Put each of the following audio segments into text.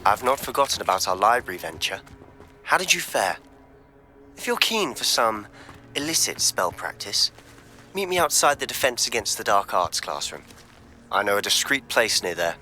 I've not forgotten about our library venture. How did you fare? If you're keen for some illicit spell practice, meet me outside the Defense Against the Dark Arts classroom. I know a discreet place near there.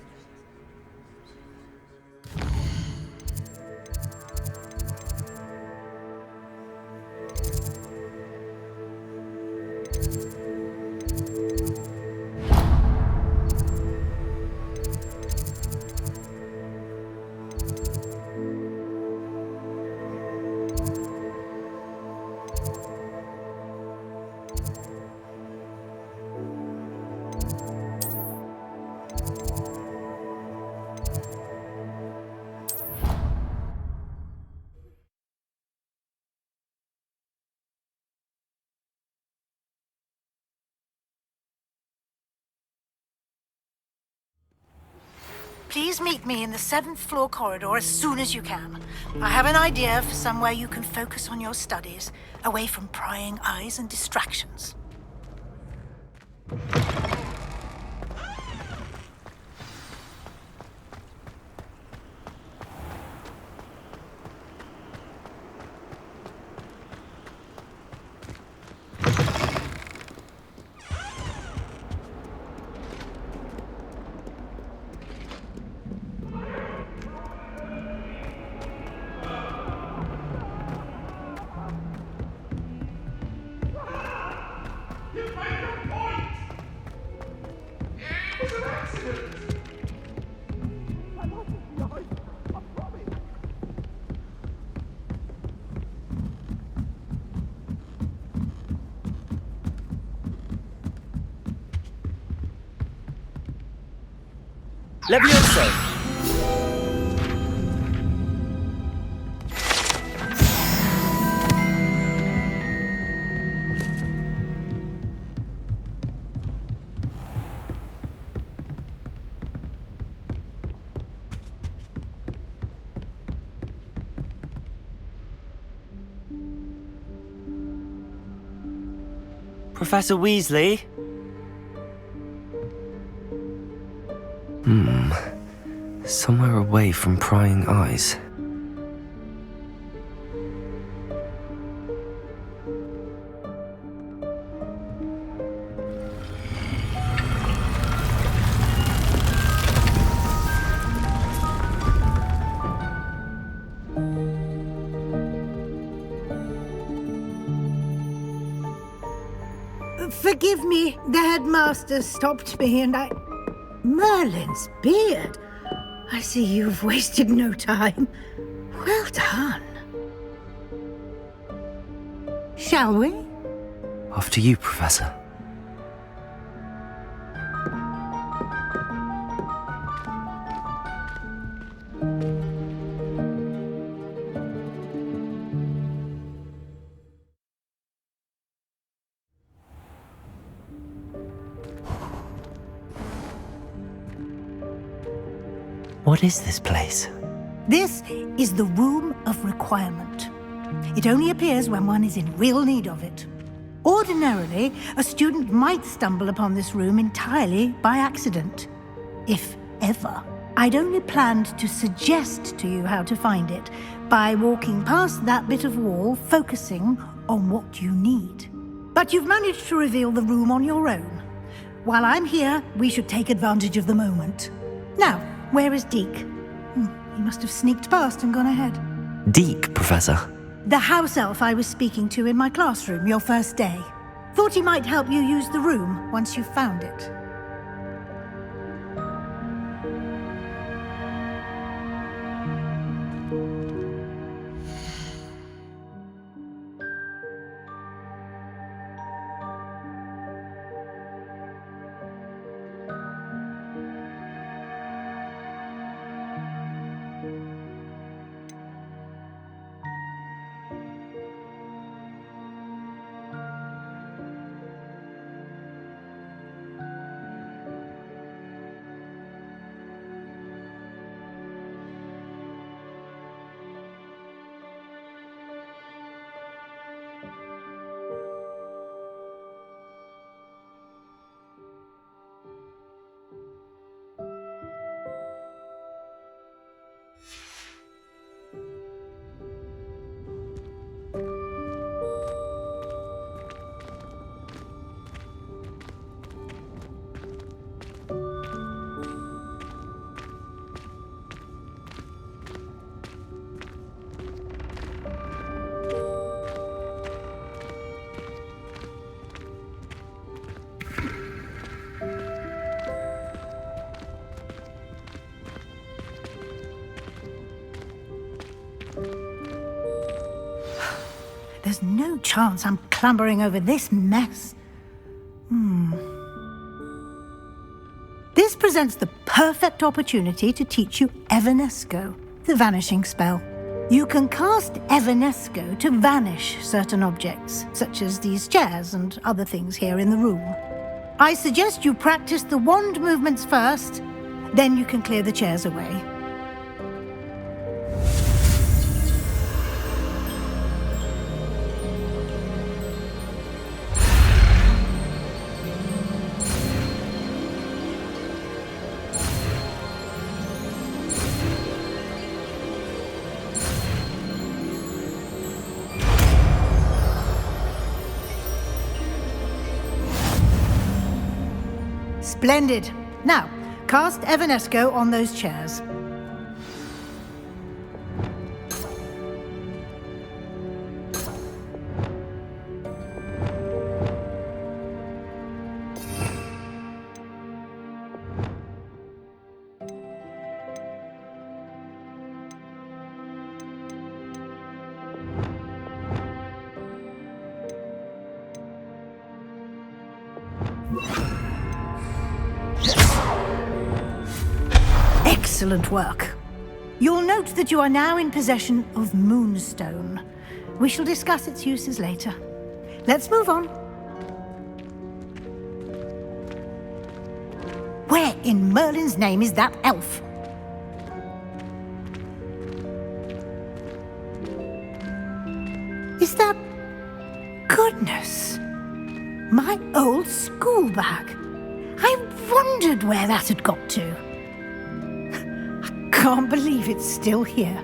Please meet me in the 7th floor corridor as soon as you can. I have an idea for somewhere you can focus on your studies, away from prying eyes and distractions. Levioso! Professor Weasley? Somewhere away from prying eyes. Forgive me, the headmaster stopped me and I... Merlin's beard! I see you've wasted no time. Well done. Shall we? After you, Professor. What is this place? This is the Room of Requirement. It only appears when one is in real need of it. Ordinarily, a student might stumble upon this room entirely by accident, if ever. I'd only planned to suggest to you how to find it by walking past that bit of wall, focusing on what you need. But you've managed to reveal the room on your own. While I'm here, we should take advantage of the moment. Now, where is Deke? He must have sneaked past and gone ahead. Deke, Professor. The house elf I was speaking to in my classroom your first day. Thought he might help you use the room once you found it. there's no chance I'm clambering over this mess. This presents the perfect opportunity to teach you Evanesco, the vanishing spell. You can cast Evanesco to vanish certain objects, such as these chairs and other things here in the room. I suggest you practice the wand movements first, then you can clear the chairs away. Splendid. Now, cast Evanesco on those chairs. Excellent work. You'll note that you are now in possession of Moonstone. We shall discuss its uses later. Let's move on. Where in Merlin's name is that elf? Is that... Goodness! My old school bag. I wondered where that had got to. Can't believe it's still here.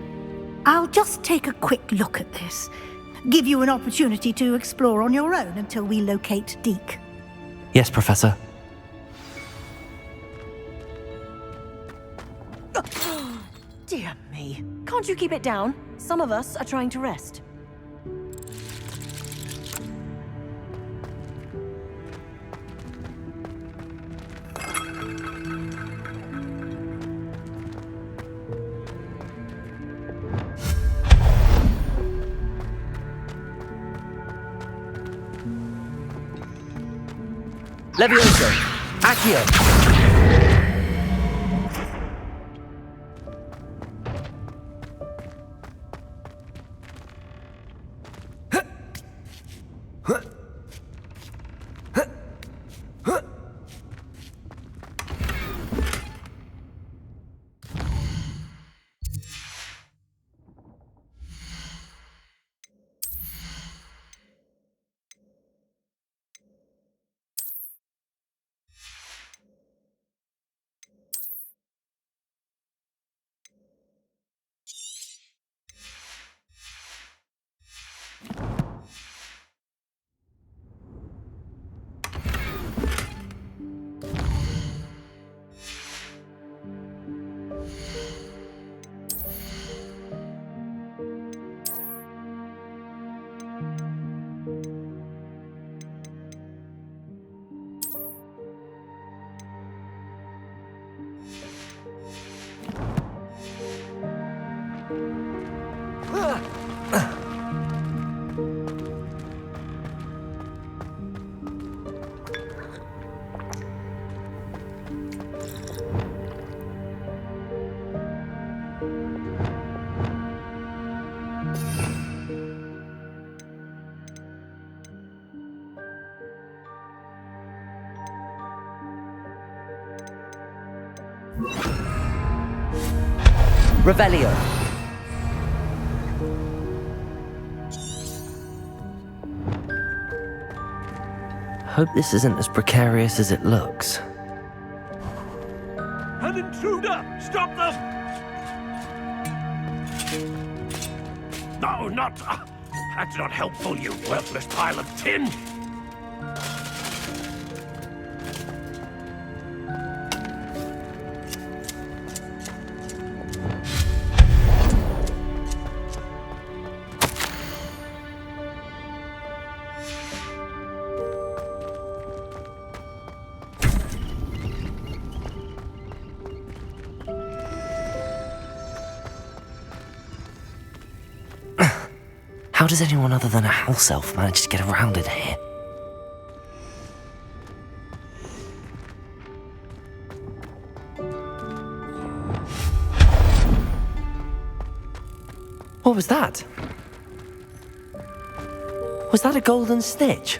I'll just take a quick look at this. Give you an opportunity to explore on your own until we locate Deke. Yes, Professor. Dear me. Can't you keep it down? Some of us are trying to rest. Levioso! Accio! Revelio. Hope this isn't as precarious as it looks. An intruder! Stop them! No, not... that's not helpful, you worthless pile of tin! How does anyone other than a house elf manage to get around in here? What was that? Was that a golden snitch?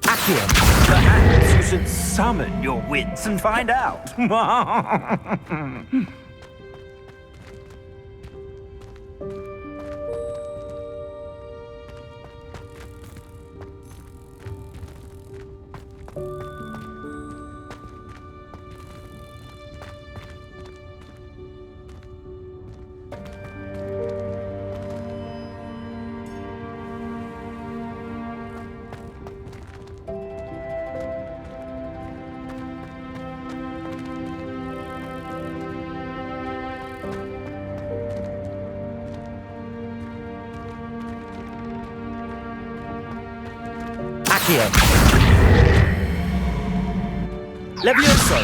Accio! Perhaps you should summon your wits and find out. Accio. Levioso.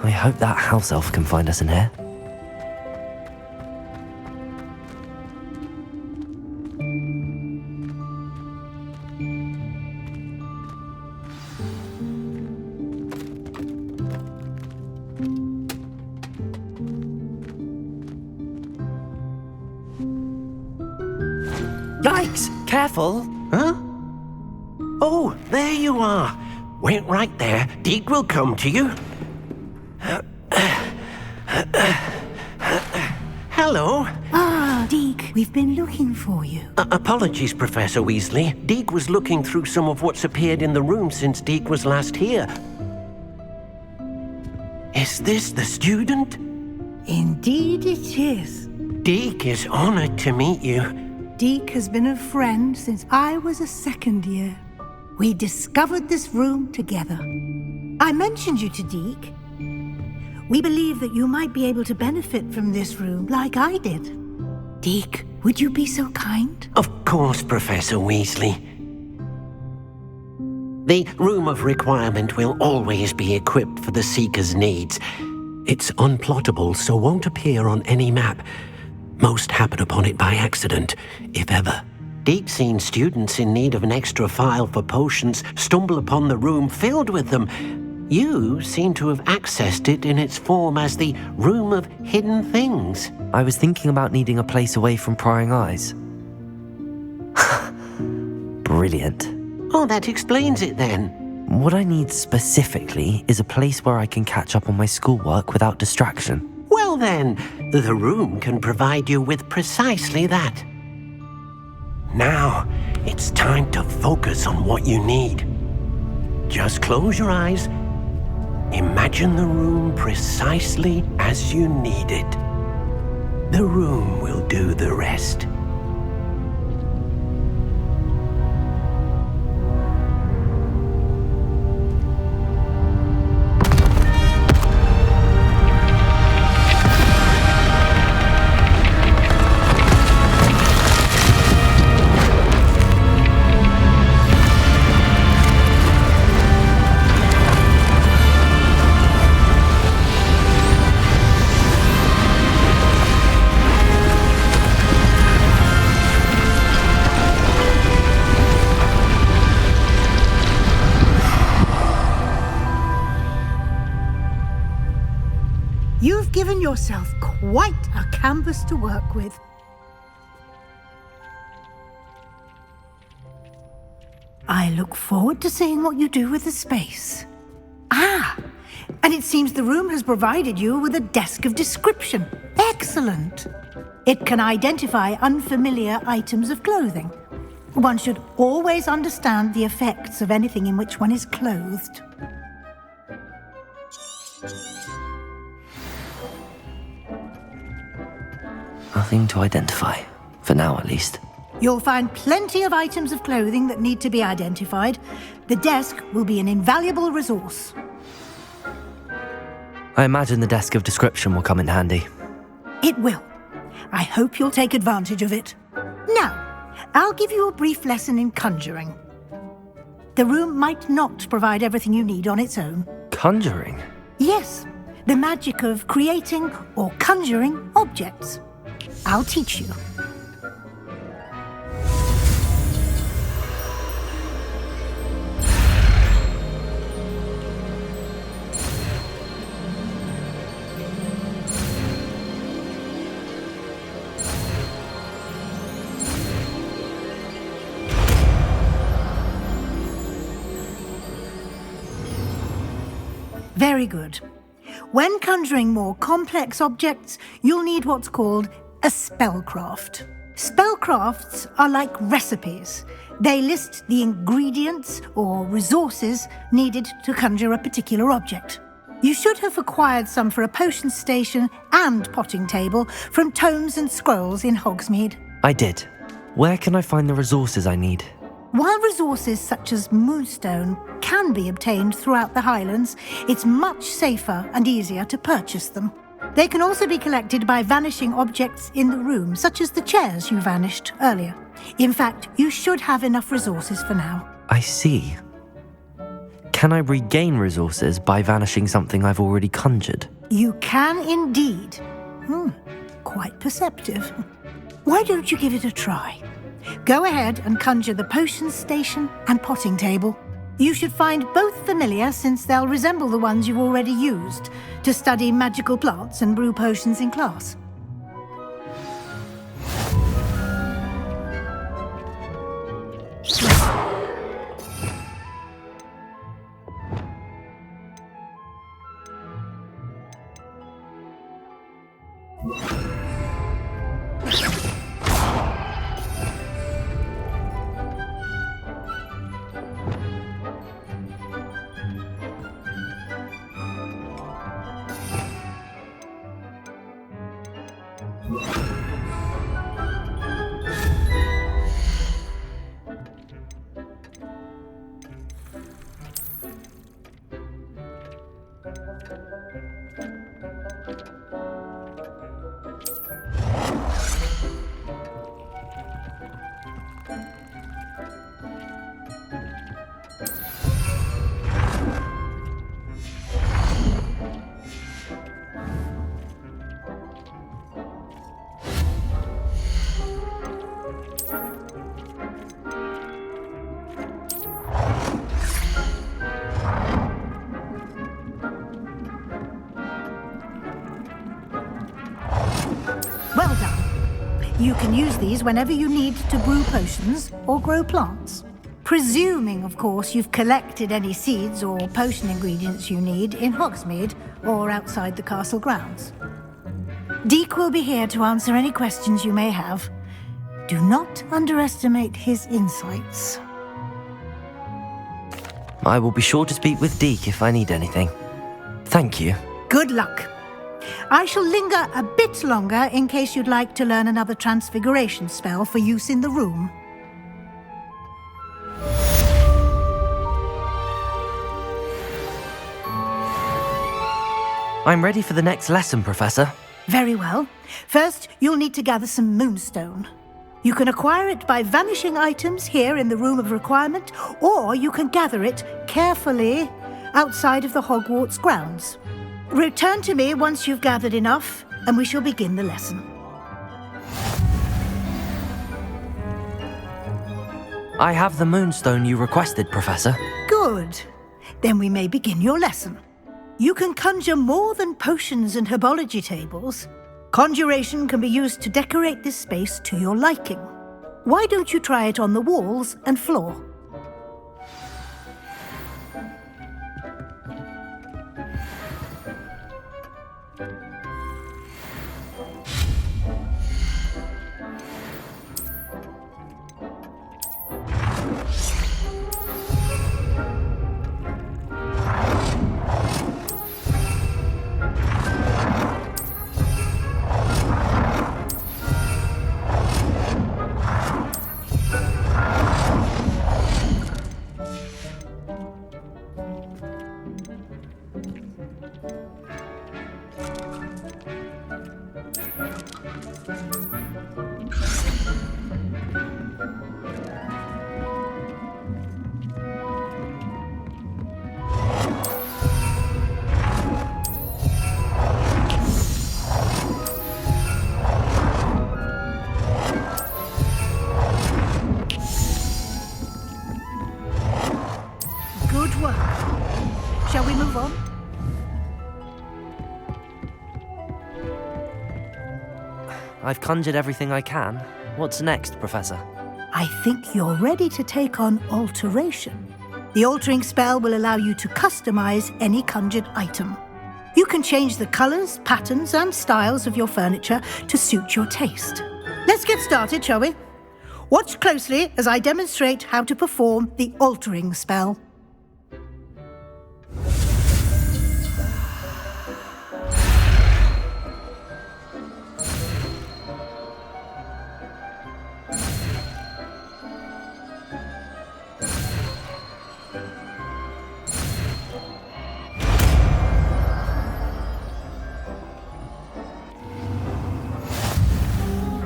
I hope that house elf can find us in here. Yikes! Careful! Huh? Oh, there you are. Wait right there. Deke will come to you. Hello. Ah, Deke, we've been looking for you. Apologies, Professor Weasley. Deke was looking through some of what's appeared in the room since Deke was last here. Is this the student? Indeed it is. Deke is honored to meet you. Deke has been a friend since I was a second year. We discovered this room together. I mentioned you to Deke. We believe that you might be able to benefit from this room like I did. Deke, would you be so kind? Of course, Professor Weasley. The Room of Requirement will always be equipped for the Seeker's needs. It's unplottable, so won't appear on any map. Most happen upon it by accident, if ever. Deke's seen students in need of an extra file for potions stumble upon the room filled with them. You seem to have accessed it in its form as the Room of Hidden Things. I was thinking about needing a place away from prying eyes. Brilliant. Oh, that explains it then. What I need specifically is a place where I can catch up on my schoolwork without distraction. Well then, the room can provide you with precisely that. Now, it's time to focus on what you need. Just close your eyes. Imagine the room precisely as you need it. The room will do the rest. You've given yourself quite a canvas to work with. I look forward to seeing what you do with the space. Ah, and it seems the room has provided you with a desk of description. Excellent. It can identify unfamiliar items of clothing. One should always understand the effects of anything in which one is clothed. Nothing to identify, for now at least. You'll find plenty of items of clothing that need to be identified. The desk will be an invaluable resource. I imagine the desk of description will come in handy. It will. I hope you'll take advantage of it. Now, I'll give you a brief lesson in conjuring. The room might not provide everything you need on its own. Conjuring? Yes, the magic of creating or conjuring objects. I'll teach you. Very good. When conjuring more complex objects, you'll need what's called a spellcraft. Spellcrafts are like recipes. They list the ingredients or resources needed to conjure a particular object. You should have acquired some for a potion station and potting table from tomes and scrolls in Hogsmeade. I did. Where can I find the resources I need? While resources such as Moonstone can be obtained throughout the Highlands, it's much safer and easier to purchase them. They can also be collected by vanishing objects in the room, such as the chairs you vanished earlier. In fact, you should have enough resources for now. I see. Can I regain resources by vanishing something I've already conjured? You can indeed. Quite perceptive. Why don't you give it a try? Go ahead and conjure the potion station and potting table. You should find both familiar, since they'll resemble the ones you've already used to study magical plants and brew potions in class. Well done. You can use these whenever you need to brew potions or grow plants. Presuming, of course, you've collected any seeds or potion ingredients you need in Hogsmeade or outside the castle grounds. Deek will be here to answer any questions you may have. Do not underestimate his insights. I will be sure to speak with Deek if I need anything. Thank you. Good luck. I shall linger a bit longer in case you'd like to learn another transfiguration spell for use in the room. I'm ready for the next lesson, Professor. Very well. First, you'll need to gather some Moonstone. You can acquire it by vanishing items here in the Room of Requirement, or you can gather it carefully outside of the Hogwarts grounds. Return to me once you've gathered enough, and we shall begin the lesson. I have the Moonstone you requested, Professor. Good. Then we may begin your lesson. You can conjure more than potions and herbology tables. Conjuration can be used to decorate this space to your liking. Why don't you try it on the walls and floor? I've conjured everything I can. What's next, Professor? I think you're ready to take on alteration. The altering spell will allow you to customize any conjured item. You can change the colors, patterns, and styles of your furniture to suit your taste. Let's get started, shall we? Watch closely as I demonstrate how to perform the altering spell.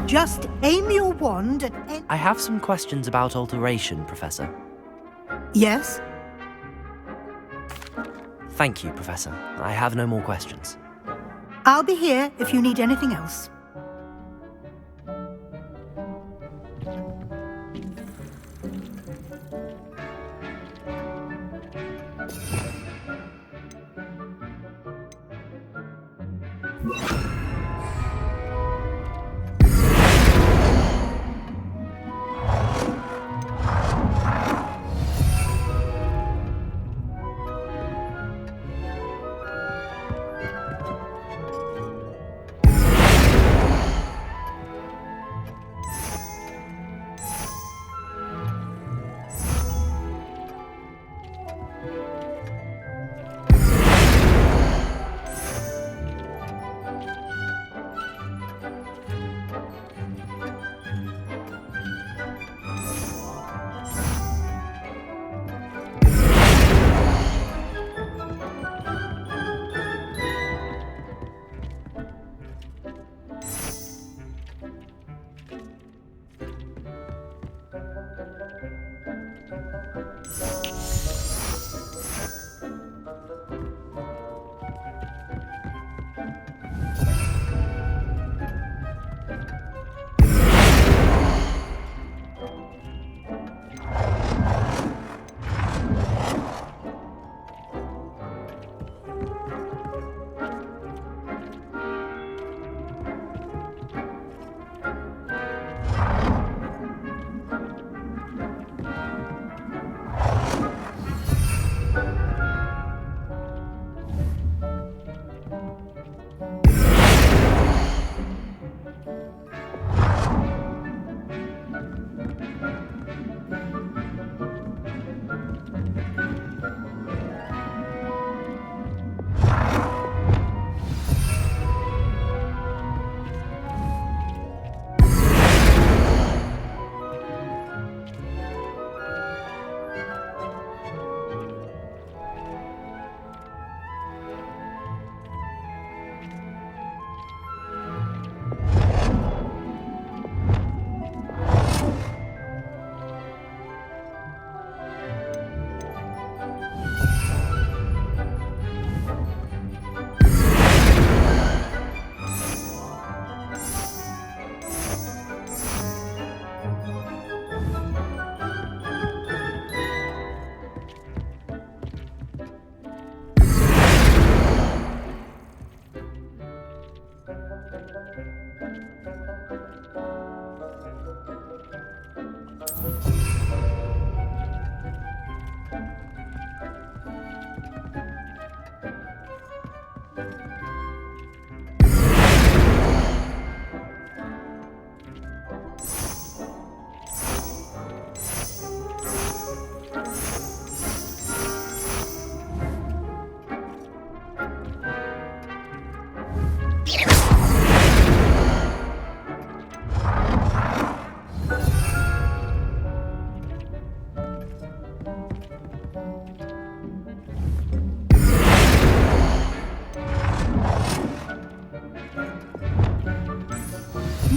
Just aim your wand at any... I have some questions about alteration, Professor. Yes? Thank you, Professor. I have no more questions. I'll be here if you need anything else.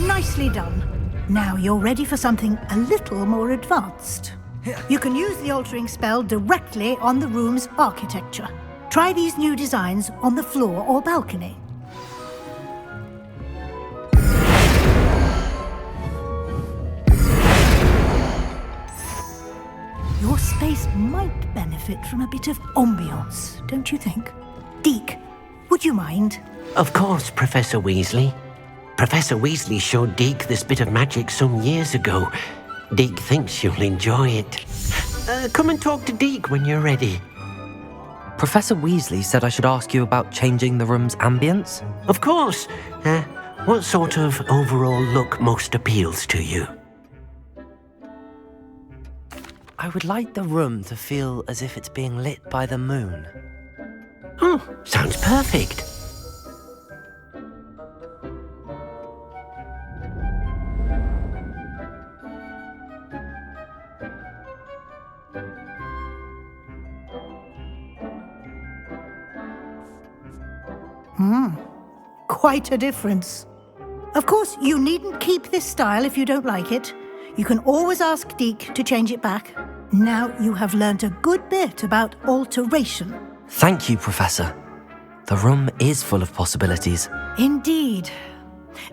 Nicely done. Now you're ready for something a little more advanced. You can use the altering spell directly on the room's architecture. Try these new designs on the floor or balcony. Your space might benefit from a bit of ambiance, don't you think? Deke, would you mind? Of course, Professor Weasley. Professor Weasley showed Deke this bit of magic some years ago. Deke thinks you'll enjoy it. Come and talk to Deke when you're ready. Professor Weasley said I should ask you about changing the room's ambience? Of course. What sort of overall look most appeals to you? I would like the room to feel as if it's being lit by the moon. Oh, sounds perfect. Quite a difference. Of course, you needn't keep this style if you don't like it. You can always ask Deke to change it back. Now you have learnt a good bit about alteration. Thank you, Professor. The room is full of possibilities. Indeed.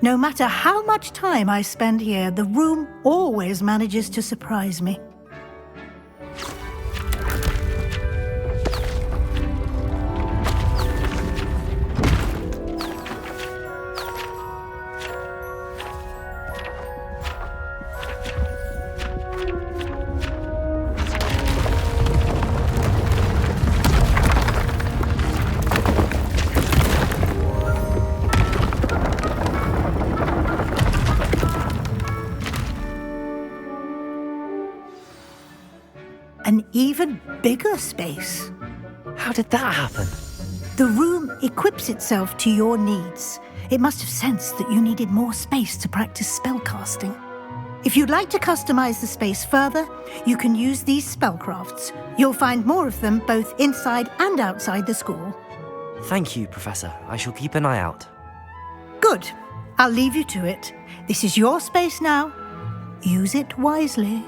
No matter how much time I spend here, the room always manages to surprise me. An even bigger space. How did that happen? The room equips itself to your needs. It must have sensed that you needed more space to practice spellcasting. If you'd like to customize the space further, you can use these spellcrafts. You'll find more of them both inside and outside the school. Thank you, Professor. I shall keep an eye out. Good. I'll leave you to it. This is your space now. Use it wisely.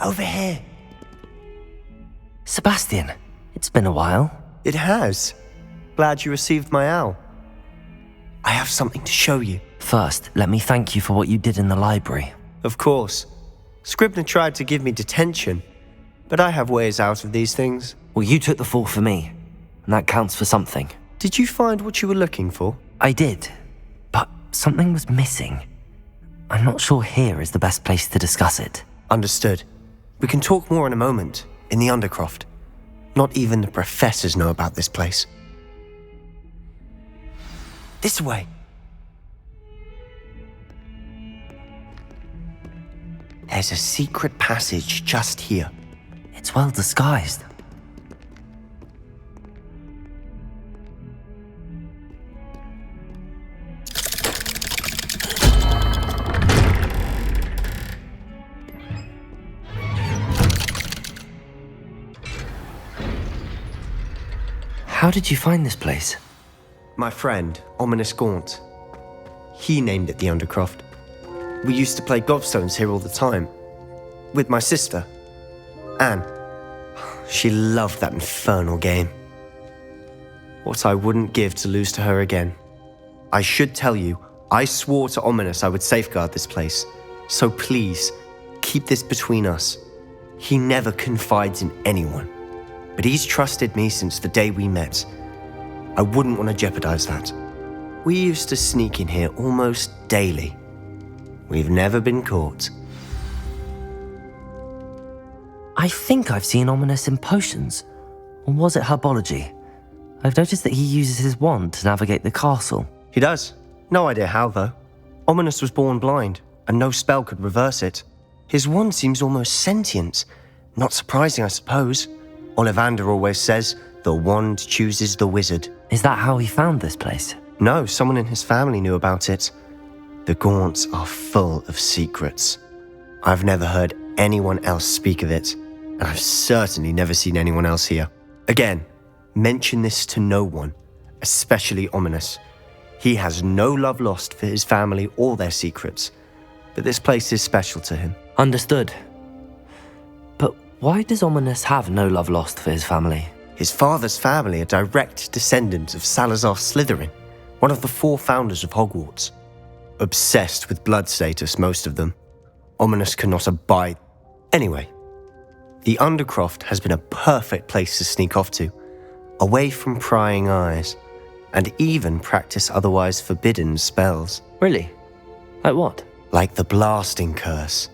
Over here. Sebastian, it's been a while. It has. Glad you received my owl. I have something to show you. First, let me thank you for what you did in the library. Of course. Scribner tried to give me detention, but I have ways out of these things. Well, you took the fall for me, and that counts for something. Did you find what you were looking for? I did, but something was missing. I'm not sure here is the best place to discuss it. Understood. We can talk more in a moment, in the Undercroft. Not even the professors know about this place. This way. There's a secret passage just here. It's well disguised. How did you find this place? My friend, Ominous Gaunt. He named it the Undercroft. We used to play gobstones here all the time. With my sister, Anne. She loved that infernal game. What I wouldn't give to lose to her again. I should tell you, I swore to Ominous I would safeguard this place. So please, keep this between us. He never confides in anyone. But he's trusted me since the day we met. I wouldn't want to jeopardize that. We used to sneak in here almost daily. We've never been caught. I think I've seen Ominous in potions. Or was it herbology? I've noticed that he uses his wand to navigate the castle. He does. No idea how, though. Ominous was born blind, and no spell could reverse it. His wand seems almost sentient. Not surprising, I suppose. Ollivander always says, the wand chooses the wizard. Is that how he found this place? No, someone in his family knew about it. The Gaunts are full of secrets. I've never heard anyone else speak of it, and I've certainly never seen anyone else here. Again, mention this to no one, especially Ominous. He has no love lost for his family or their secrets, but this place is special to him. Understood. But why does Ominous have no love lost for his family? His father's family are direct descendants of Salazar Slytherin, one of the 4 founders of Hogwarts. Obsessed with blood status, most of them. Ominous cannot abide. Anyway, the Undercroft has been a perfect place to sneak off to, away from prying eyes, and even practice otherwise forbidden spells. Really? Like what? Like the blasting curse.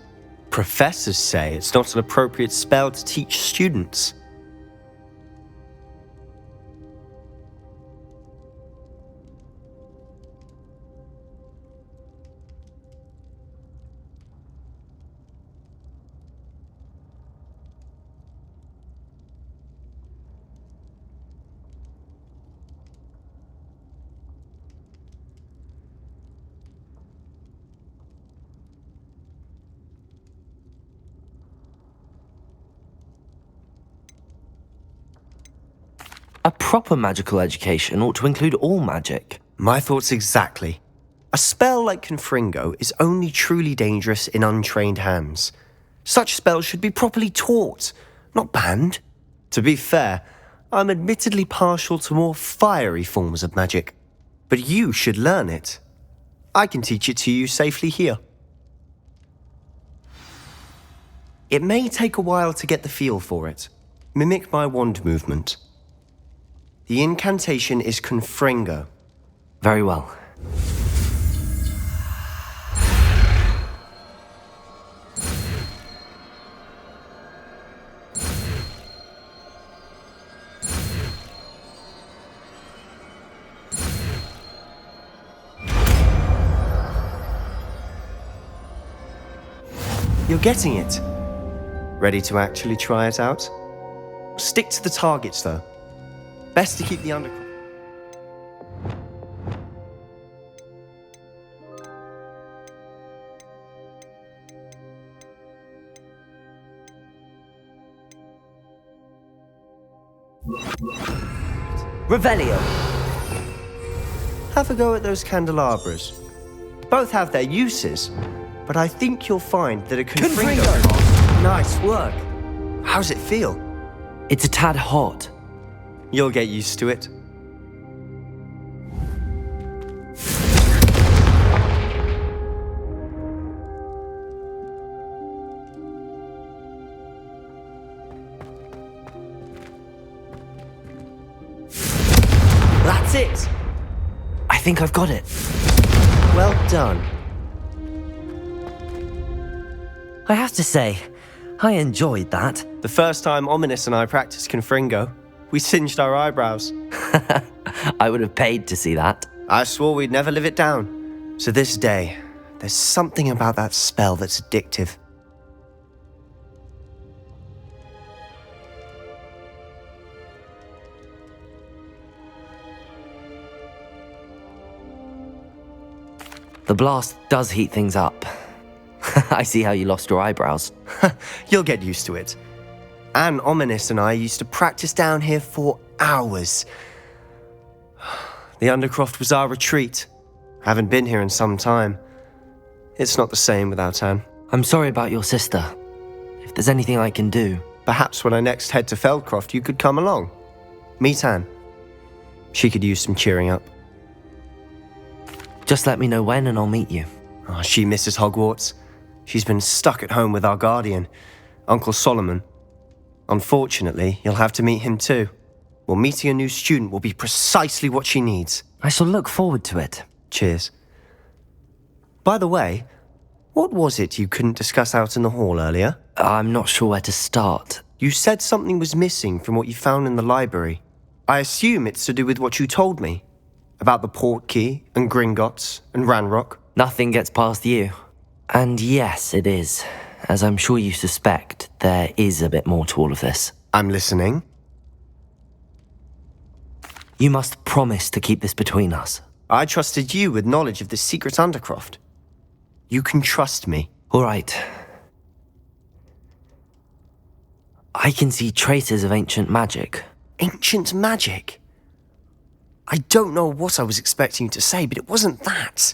Professors say it's not an appropriate spell to teach students. A proper magical education ought to include all magic. My thoughts exactly. A spell like Confringo is only truly dangerous in untrained hands. Such spells should be properly taught, not banned. To be fair, I'm admittedly partial to more fiery forms of magic. But you should learn it. I can teach it to you safely here. It may take a while to get the feel for it. Mimic my wand movement. The incantation is Confringo. Very well. You're getting it. Ready to actually try it out? Stick to the targets, though. Best to keep the undercroft. Revelio. Have a go at those candelabras. Both have their uses, but I think you'll find that a Confringo... Nice work. How's it feel? It's a tad hot. You'll get used to it. That's it! I think I've got it. Well done. I have to say, I enjoyed that. The first time Ominous and I practiced Confringo, we singed our eyebrows. I would have paid to see that. I swore we'd never live it down. To this day, there's something about that spell that's addictive. The blast does heat things up. I see how you lost your eyebrows. You'll get used to it. Anne Ominous and I used to practice down here for hours. The Undercroft was our retreat. Haven't been here in some time. It's not the same without Anne. I'm sorry about your sister. If there's anything I can do... Perhaps when I next head to Feldcroft, you could come along. Meet Anne. She could use some cheering up. Just let me know when and I'll meet you. Oh, she misses Hogwarts. She's been stuck at home with our guardian, Uncle Solomon. Unfortunately, you'll have to meet him too. Well, meeting a new student will be precisely what she needs. I shall look forward to it. Cheers. By the way, what was it you couldn't discuss out in the hall earlier? I'm not sure where to start. You said something was missing from what you found in the library. I assume it's to do with what you told me. About the Portkey and Gringotts and Ranrock. Nothing gets past you. And yes, it is. As I'm sure you suspect, there is a bit more to all of this. I'm listening. You must promise to keep this between us. I trusted you with knowledge of the secret Undercroft. You can trust me. All right. I can see traces of ancient magic. Ancient magic? I don't know what I was expecting you to say, but it wasn't that.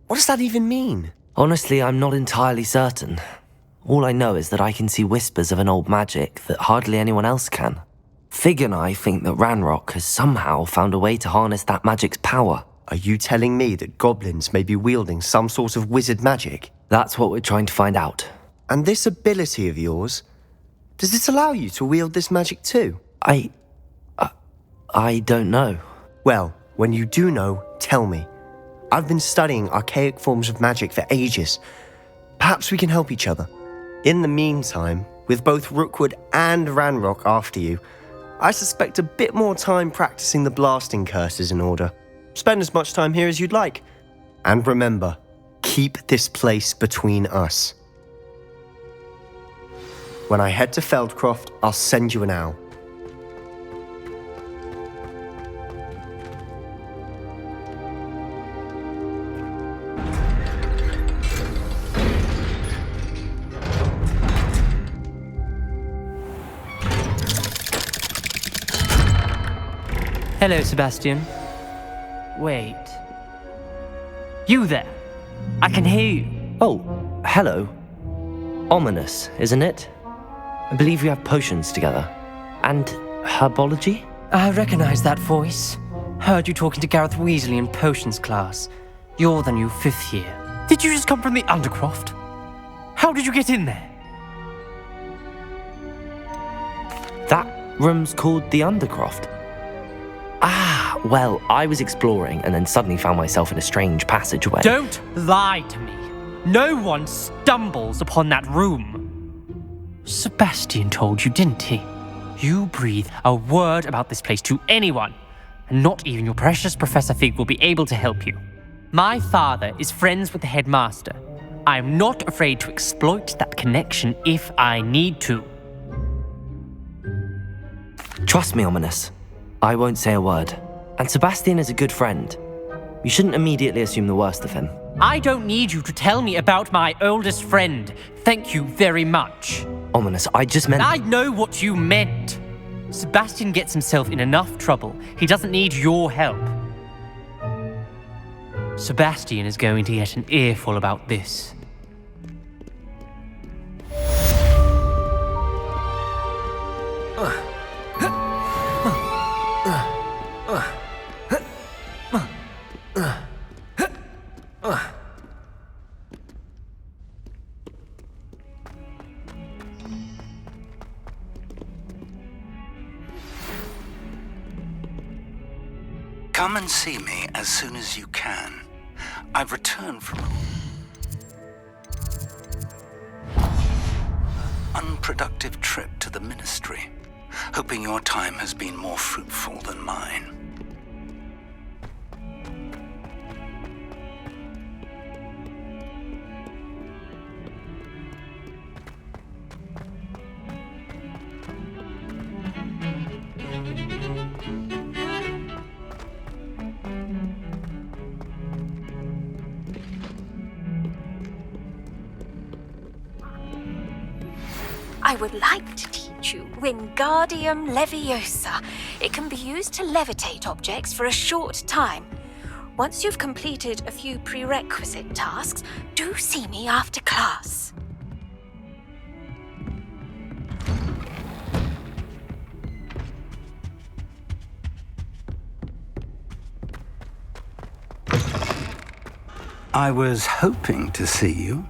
What does that even mean? Honestly, I'm not entirely certain. All I know is that I can see whispers of an old magic that hardly anyone else can. Fig and I think that Ranrock has somehow found a way to harness that magic's power. Are you telling me that goblins may be wielding some sort of wizard magic? That's what we're trying to find out. And this ability of yours, does it allow you to wield this magic too? I don't know. Well, when you do know, tell me. I've been studying archaic forms of magic for ages. Perhaps we can help each other. In the meantime, with both Rookwood and Ranrock after you, I suspect a bit more time practicing the blasting curses in order. Spend as much time here as you'd like. And remember, keep this place between us. When I head to Feldcroft, I'll send you an owl. Hello, Sebastian. Wait. You there? I can hear you. Oh, hello. Ominous, isn't it? I believe we have potions together. And herbology? I recognize that voice. Heard you talking to Gareth Weasley in potions class. You're the new 5th year. Did you just come from the Undercroft? How did you get in there? That room's called the Undercroft. Ah, well, I was exploring and then suddenly found myself in a strange passageway. Don't lie to me. No one stumbles upon that room. Sebastian told you, didn't he? You breathe a word about this place to anyone, and not even your precious Professor Fig will be able to help you. My father is friends with the headmaster. I am not afraid to exploit that connection if I need to. Trust me, Ominous. I won't say a word. And Sebastian is a good friend. You shouldn't immediately assume the worst of him. I don't need you to tell me about my oldest friend. Thank you very much. Ominous, I just meant... I know what you meant. Sebastian gets himself in enough trouble. He doesn't need your help. Sebastian is going to get an earful about this. Come and see me as soon as you can. I've returned from an unproductive trip to the Ministry, hoping your time has been more fruitful than mine. I would like to teach you Wingardium Leviosa. It can be used to levitate objects for a short time. Once you've completed a few prerequisite tasks, do see me after class. I was hoping to see you.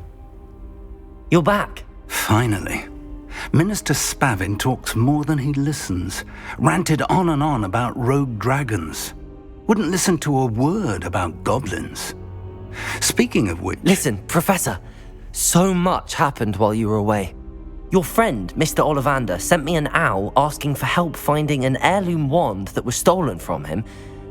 You're back. Finally. Minister Spavin talks more than he listens. Ranted on and on about rogue dragons. Wouldn't listen to a word about goblins. Speaking of which... Listen, Professor, so much happened while you were away. Your friend, Mr. Ollivander, sent me an owl asking for help finding an heirloom wand that was stolen from him.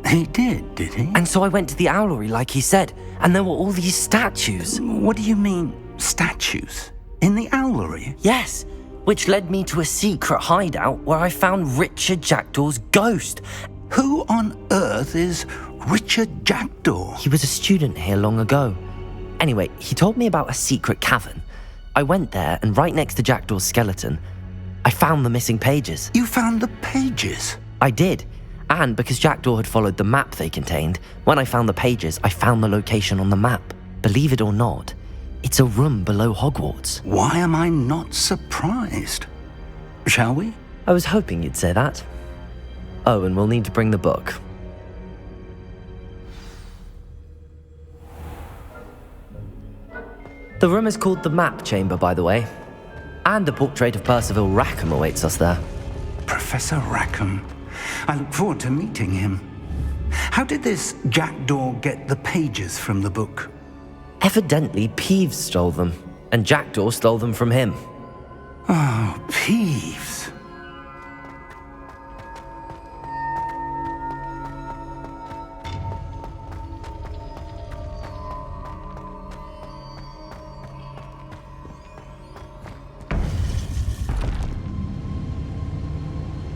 He did he? And so I went to the owlery like he said, and there were all these statues. What do you mean, statues? In the owlery? Yes, which led me to a secret hideout where I found Richard Jackdaw's ghost. Who on earth is Richard Jackdaw? He was a student here long ago. Anyway, he told me about a secret cavern. I went there, and right next to Jackdaw's skeleton, I found the missing pages. You found the pages? I did. And because Jackdaw had followed the map they contained, when I found the pages, I found the location on the map. Believe it or not, it's a room below Hogwarts. Why am I not surprised? Shall we? I was hoping you'd say that. Oh, and we'll need to bring the book. The room is called the Map Chamber, by the way. And a portrait of Percival Rackham awaits us there. Professor Rackham. I look forward to meeting him. How did this Jackdaw get the pages from the book? Evidently, Peeves stole them, and Jackdaw stole them from him. Oh, Peeves.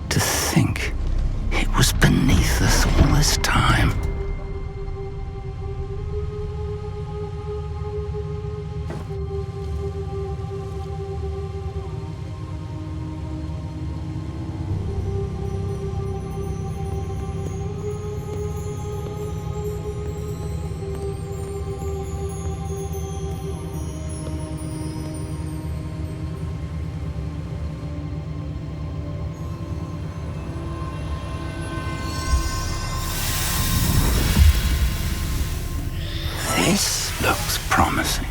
To think it was beneath us all this time. This looks promising.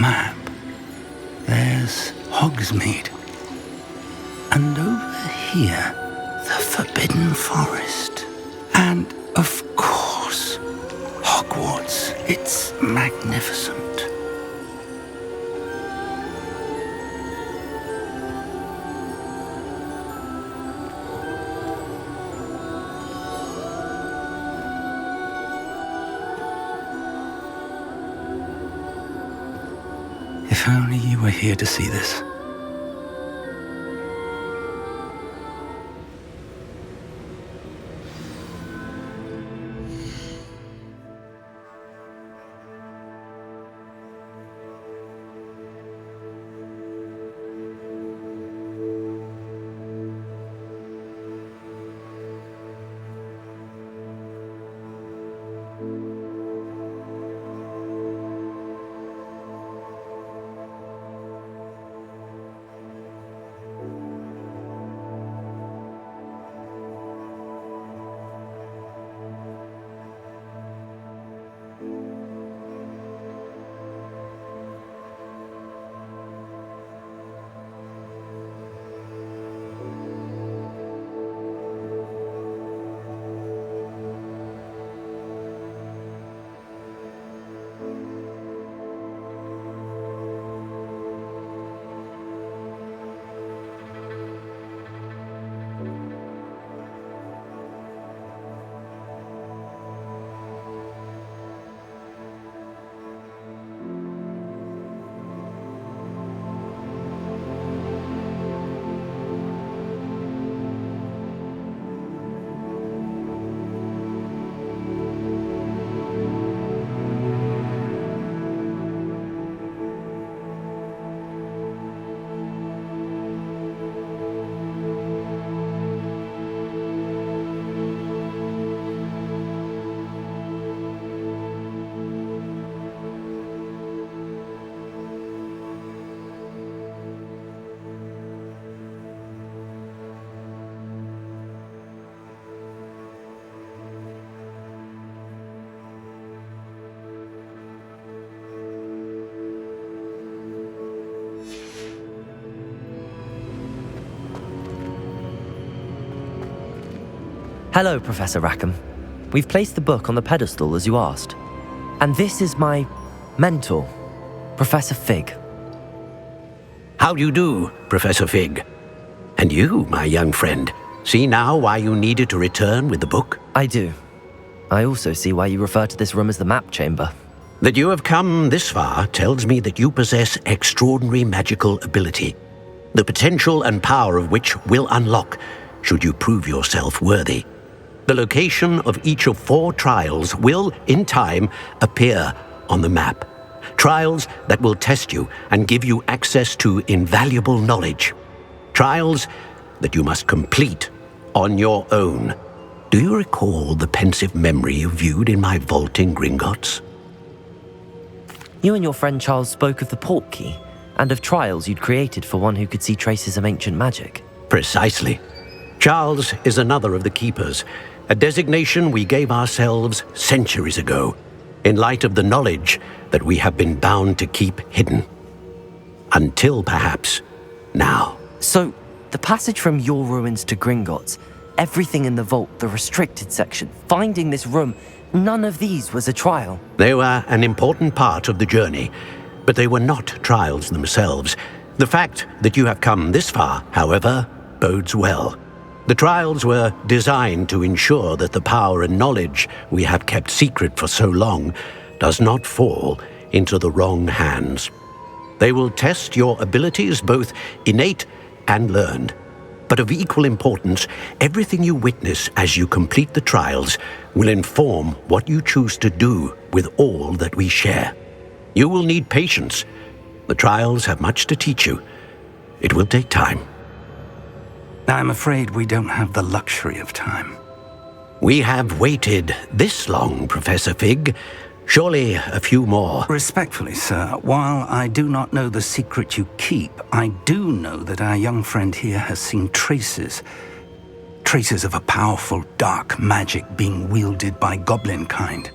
Map. There's Hogsmeade. And over here, the Forbidden Forest. And, of course, Hogwarts. It's magnificent. If only you were here to see this. Hello, Professor Rackham. We've placed the book on the pedestal as you asked. And this is my mentor, Professor Fig. How do you do, Professor Fig? And you, my young friend, see now why you needed to return with the book? I do. I also see why you refer to this room as the map chamber. That you have come this far tells me that you possess extraordinary magical ability, the potential and power of which will unlock should you prove yourself worthy. The location of each of 4 trials will, in time, appear on the map. Trials that will test you and give you access to invaluable knowledge. Trials that you must complete on your own. Do you recall the pensive memory you viewed in my vault in Gringotts? You and your friend Charles spoke of the port key and of trials you'd created for one who could see traces of ancient magic. Precisely. Charles is another of the Keepers, a designation we gave ourselves centuries ago, in light of the knowledge that we have been bound to keep hidden. Until perhaps now. So, the passage from your ruins to Gringotts, everything in the vault, the restricted section, finding this room, none of these was a trial. They were an important part of the journey, but they were not trials themselves. The fact that you have come this far, however, bodes well. The trials were designed to ensure that the power and knowledge we have kept secret for so long does not fall into the wrong hands. They will test your abilities, both innate and learned. But of equal importance, everything you witness as you complete the trials will inform what you choose to do with all that we share. You will need patience. The trials have much to teach you. It will take time. I'm afraid we don't have the luxury of time. We have waited this long, Professor Fig. Surely a few more. Respectfully, sir, while I do not know the secret you keep, I do know that our young friend here has seen traces of a powerful dark magic being wielded by goblin kind.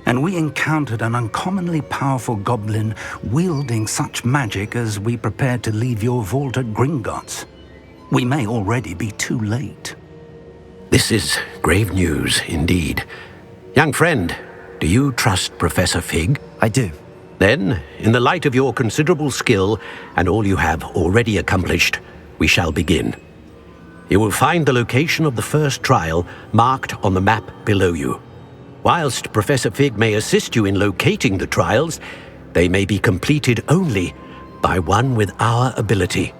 And we encountered an uncommonly powerful goblin wielding such magic as we prepared to leave your vault at Gringotts. We may already be too late. This is grave news indeed. Young friend, do you trust Professor Fig? I do. Then, in the light of your considerable skill and all you have already accomplished, we shall begin. You will find the location of the first trial marked on the map below you. Whilst Professor Fig may assist you in locating the trials, they may be completed only by one with our ability.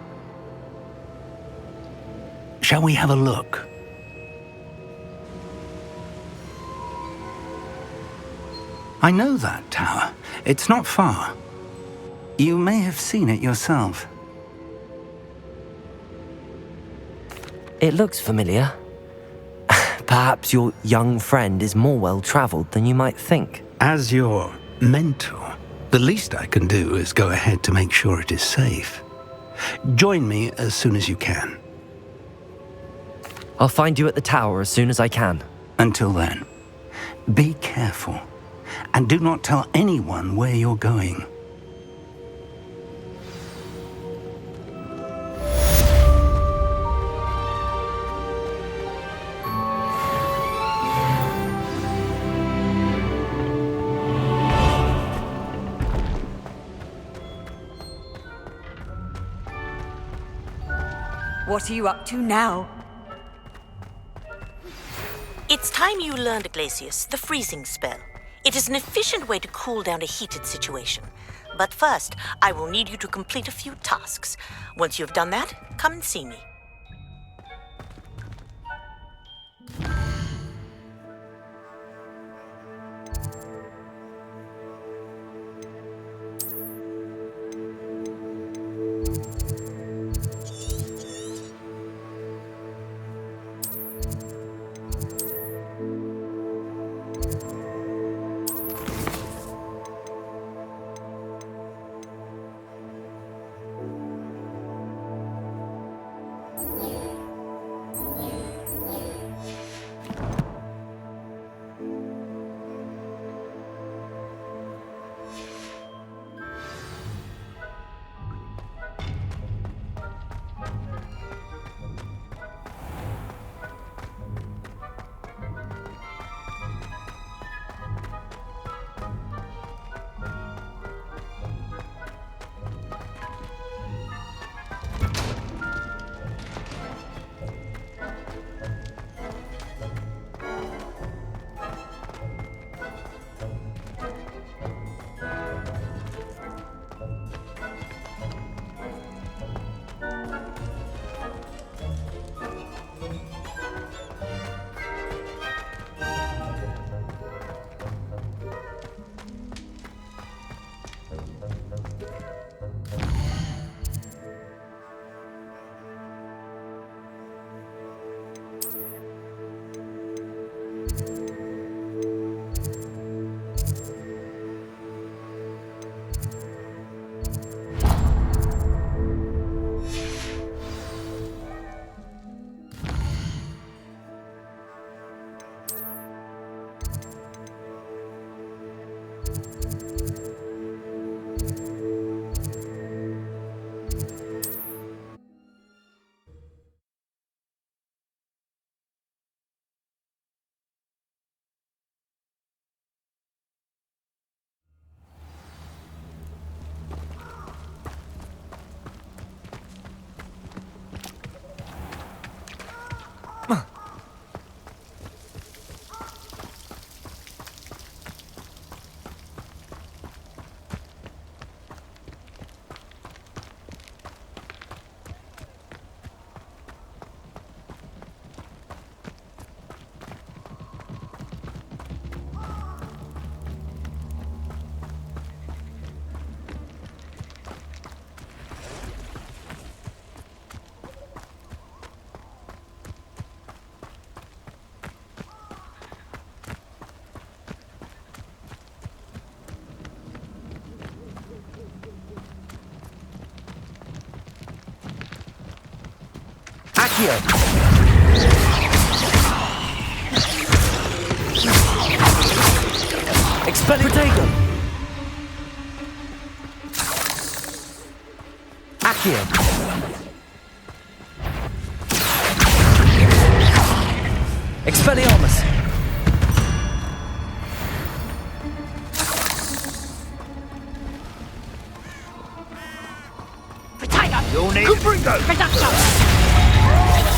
Shall we have a look? I know that tower. It's not far. You may have seen it yourself. It looks familiar. Perhaps your young friend is more well-traveled than you might think. As your mentor, the least I can do is go ahead to make sure it is safe. Join me as soon as you can. I'll find you at the tower as soon as I can. Until then, be careful, and do not tell anyone where you're going. What are you up to now? It's time you learned, Glacius, the freezing spell. It is an efficient way to cool down a heated situation. But first, I will need you to complete a few tasks. Once you've done that, come and see me. Accio. Expelliarmus. Accio. Expelliarmus. You'll need Cubrigo!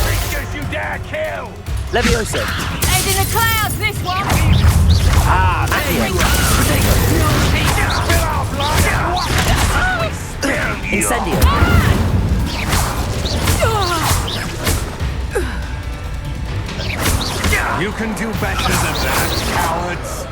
creatures you dare kill! Levioso. Head in the clouds, this one! Ah, there you are! Incendio. You can do better than that, cowards!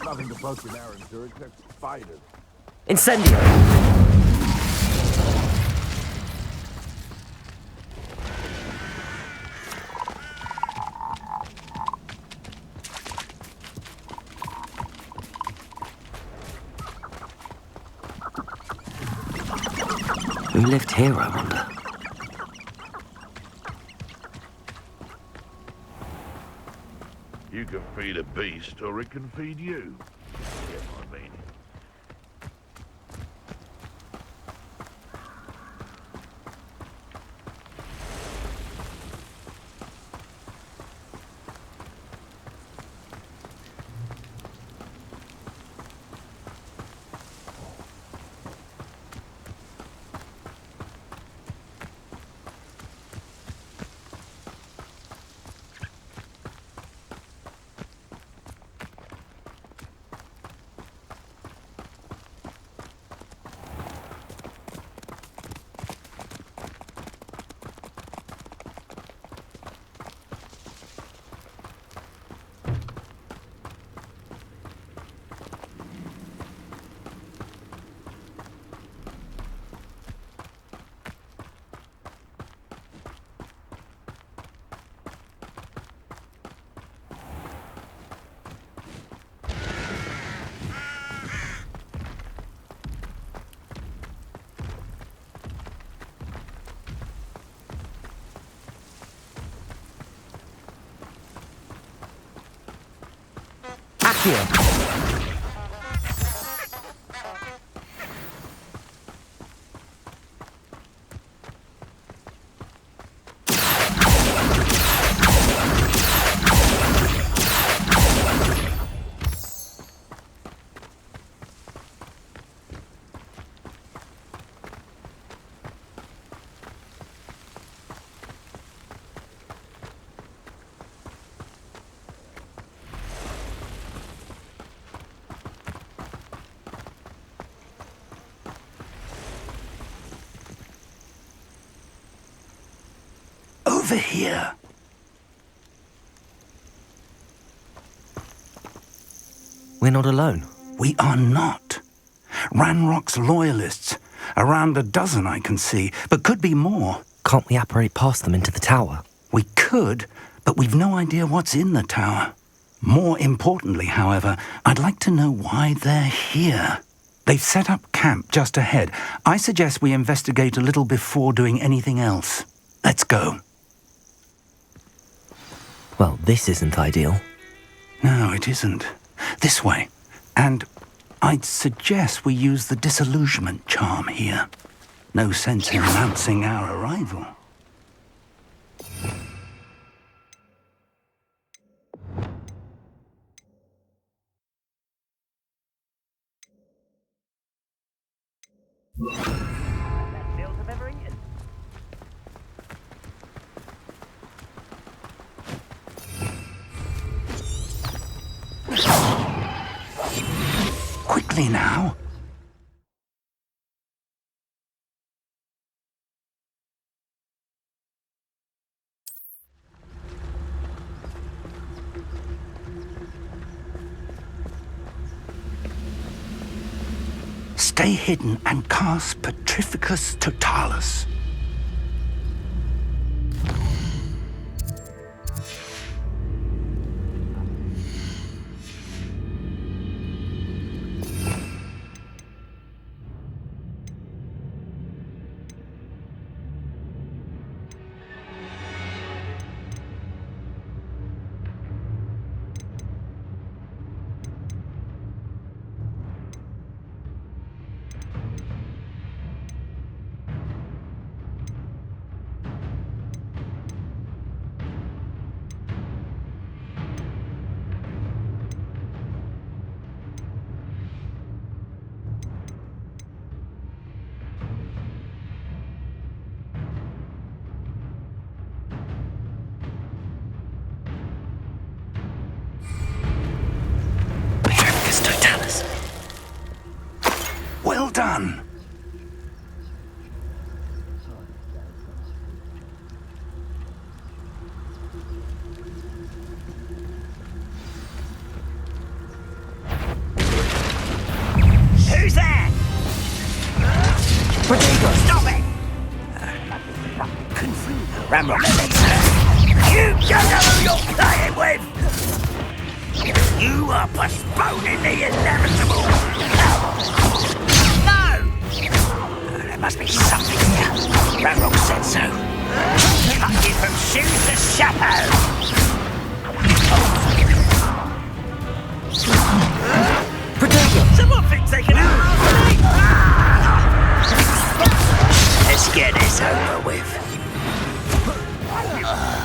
Nothing to poke an arrow to except spiders. Incendio. Who lived here, I wonder? You can feed a beast, or it can feed you. Get my meaning. Accio. Over here. We're not alone. We are not. Ranrock's loyalists. Around a dozen I can see, but could be more. Can't we apparate past them into the tower? We could, but we've no idea what's in the tower. More importantly, however, I'd like to know why they're here. They've set up camp just ahead. I suggest we investigate a little before doing anything else. Let's go. Well, this isn't ideal. No, it isn't. This way. And I'd suggest we use the disillusionment charm here. No sense in announcing our arrival. quickly now. Stay hidden and cast Petrificus Totalis. Well done. Who's there? Protego! Stop it! Ramrock. You don't know who you're playing with! You are postponing the inevitable! No! There must be something here. Ramrock said so. Cut you from shoes to chapeau! Protego! Someone thinks they can outrun me! Let's get this over with.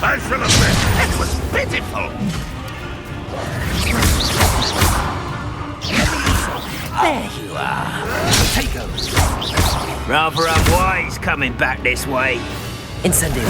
I shall admit, It was pitiful! There you are. Protego! Rather unwise coming back this way. Incendio!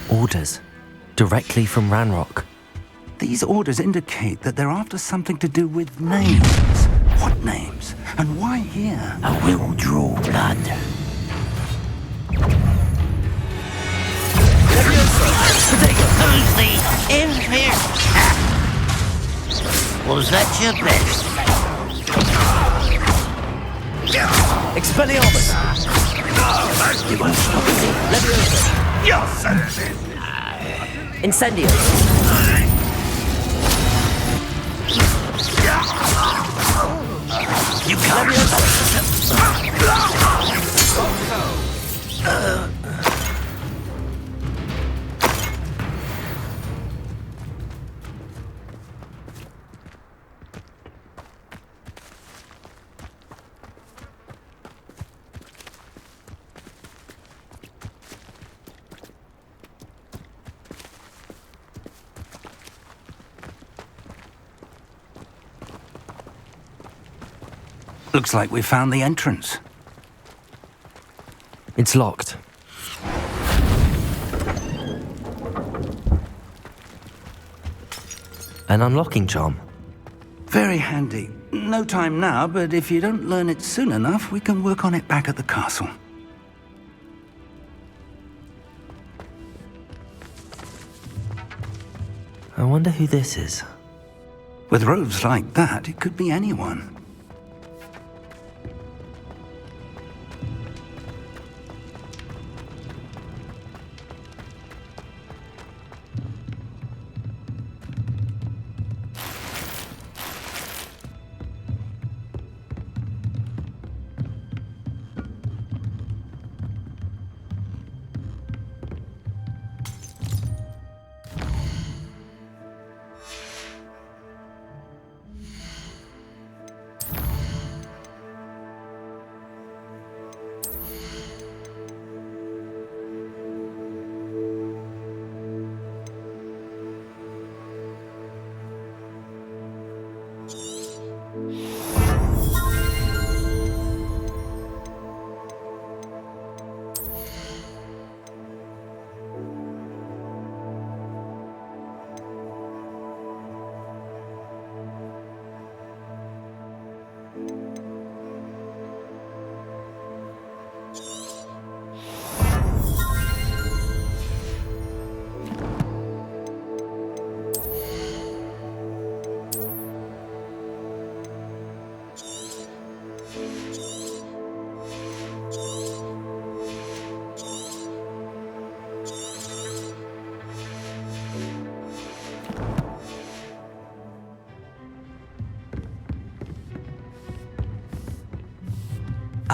Orders. Directly from Ranrock. These orders indicate that they're after something to do with names. What names? And why here? I will draw blood. Who's the inferior? Was that your best? Expelliarmus! You won't stop me. Leviosa! Your services! Incendio! You can't Looks like we found the entrance. It's locked. An unlocking charm. Very handy. No time now, but if you don't learn it soon enough, we can work on it back at the castle. I wonder who this is. With robes like that, it could be anyone.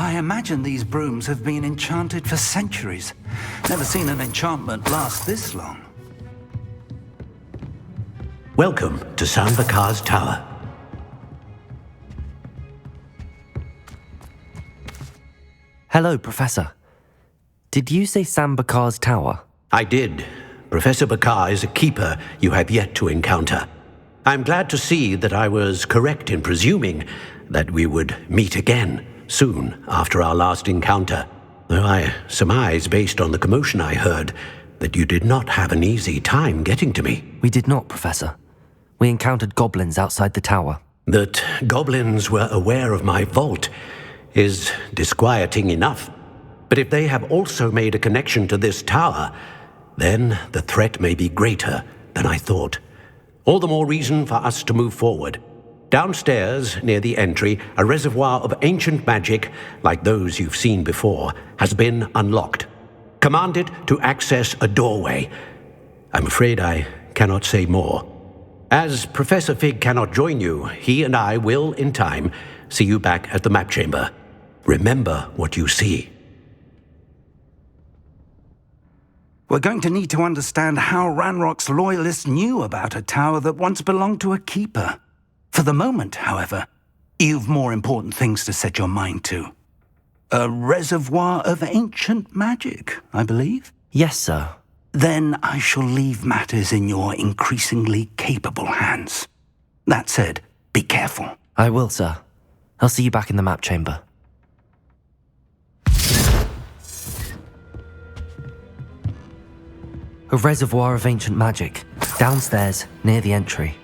I imagine these brooms have been enchanted for centuries. Never seen an enchantment last this long. Welcome to Sambakar's Tower. Hello, Professor. Did you say Sambakar's Tower? I did. Professor Bakar is a keeper you have yet to encounter. I'm glad to see that I was correct in presuming that we would meet again soon after our last encounter, though I surmise, based on the commotion I heard, that you did not have an easy time getting to me. We did not, Professor. We encountered goblins outside the tower. That goblins were aware of my vault is disquieting enough. But if they have also made a connection to this tower, then the threat may be greater than I thought. All the more reason for us to move forward. Downstairs, near the entry, a reservoir of ancient magic, like those you've seen before, has been unlocked. Command it to access a doorway. I'm afraid I cannot say more. As Professor Fig cannot join you, he and I will, in time, see you back at the map chamber. Remember what you see. We're going to need to understand how Ranrock's loyalists knew about a tower that once belonged to a keeper. For the moment, however, you've more important things to set your mind to. A reservoir of ancient magic, I believe? Yes, sir. Then I shall leave matters in your increasingly capable hands. That said, be careful. I will, sir. I'll see you back in the map chamber. A reservoir of ancient magic, downstairs, near the entry.